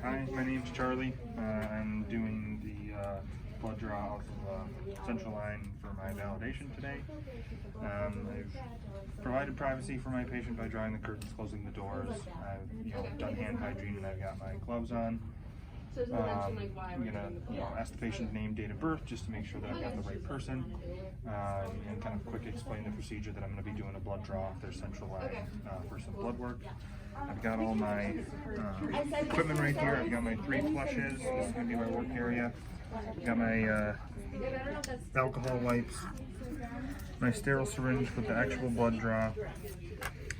Hi, my name's Charlie. I'm doing the blood draw off of central line for my validation today. I've provided privacy for my patient by drawing the curtains, closing the doors. I've done hand hygiene, and I've got my gloves on. I'm gonna ask the patient's name, date of birth, just to make sure that I've got the right person, and kind of quick explain the procedure that I'm going to be doing a blood draw off their central line for some blood work. I've got all my equipment right here. I've got my 3 flushes. This is going to be my work area. I've got my alcohol wipes, my sterile syringe with the actual blood draw,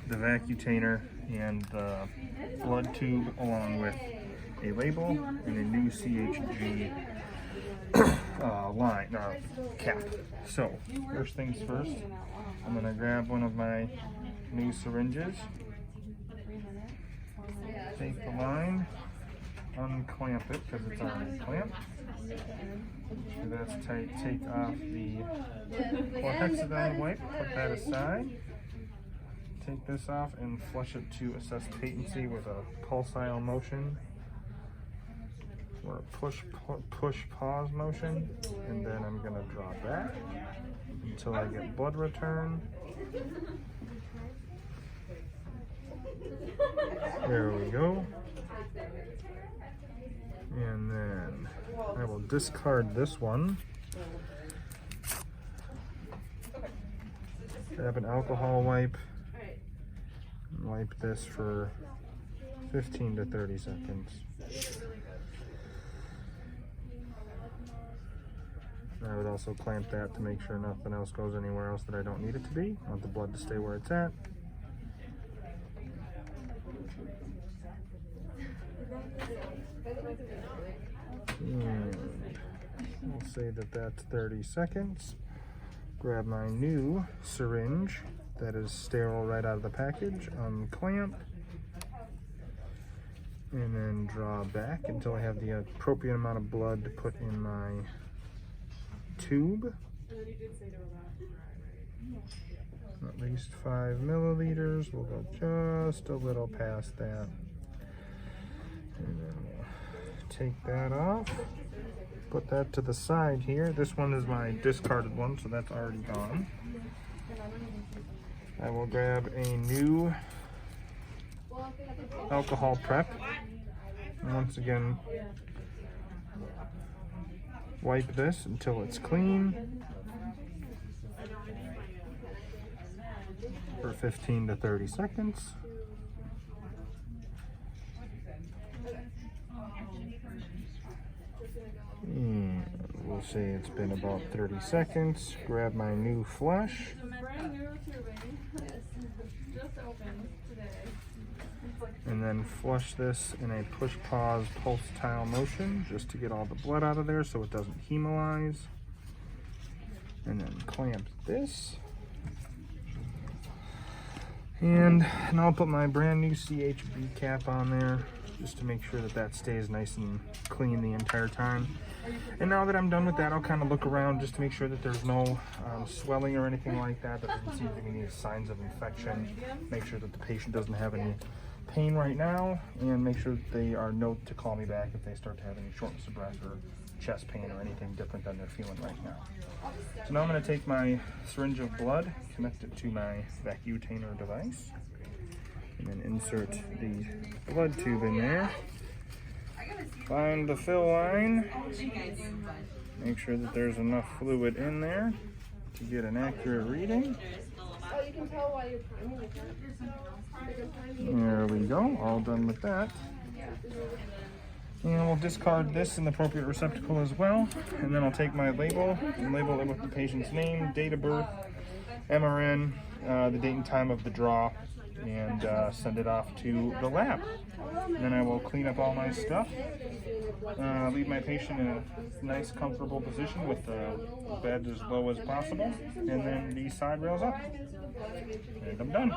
the vacutainer, and the blood tube, along with a label and a new CHG cap. So first things first, I'm going to grab one of my new syringes, take the line, unclamp it because it's already clamped. Make sure that's tight. Take off the chlorhexidine wipe, put that aside. Take this off and flush it to assess patency with a pulsile motion, or a push pause motion, and then I'm going to draw back until I get blood return. There we go. And then I will discard this one. Grab an alcohol wipe and wipe this for 15 to 30 seconds. I would also clamp that to make sure nothing else goes anywhere else that I don't need it to be. I want the blood to stay where it's at. And we'll say that that's 30 seconds. Grab my new syringe that is sterile right out of the package, unclamp, and then draw back until I have the appropriate amount of blood to put in my tube. At least 5 milliliters. We'll go just a little past that. And then we'll take that off. Put that to the side here. This one is my discarded one, so that's already gone. I will grab a new alcohol prep. And once again, wipe this until it's clean for 15 to 30 seconds. And we'll say it's been about 30 seconds. Grab my new flush. And then flush this in a push-pause pulsatile motion just to get all the blood out of there so it doesn't hemolyze. And then clamp this. And I'll put my brand new CHB cap on there just to make sure that that stays nice and clean the entire time. And now that I'm done with that, I'll kind of look around just to make sure that there's no swelling or anything like that. That doesn't seem to be any signs of infection. Make sure that the patient doesn't have any pain right now, and make sure that they are note to call me back if they start to have any shortness of breath or chest pain or anything different than they're feeling right now. So now I'm going to take my syringe of blood, connect it to my vacutainer device, and then insert the blood tube in there. Find the fill line. Make sure that there's enough fluid in there to get an accurate reading. There we go, all done with that. And we'll discard this in the appropriate receptacle as well. And then I'll take my label and label it with the patient's name, date of birth, MRN, the date and time of the draw, and send it off to the lab. And then I will clean up all my stuff, leave my patient in a nice comfortable position with the bed as low as possible, and then the side rails up. And I'm done.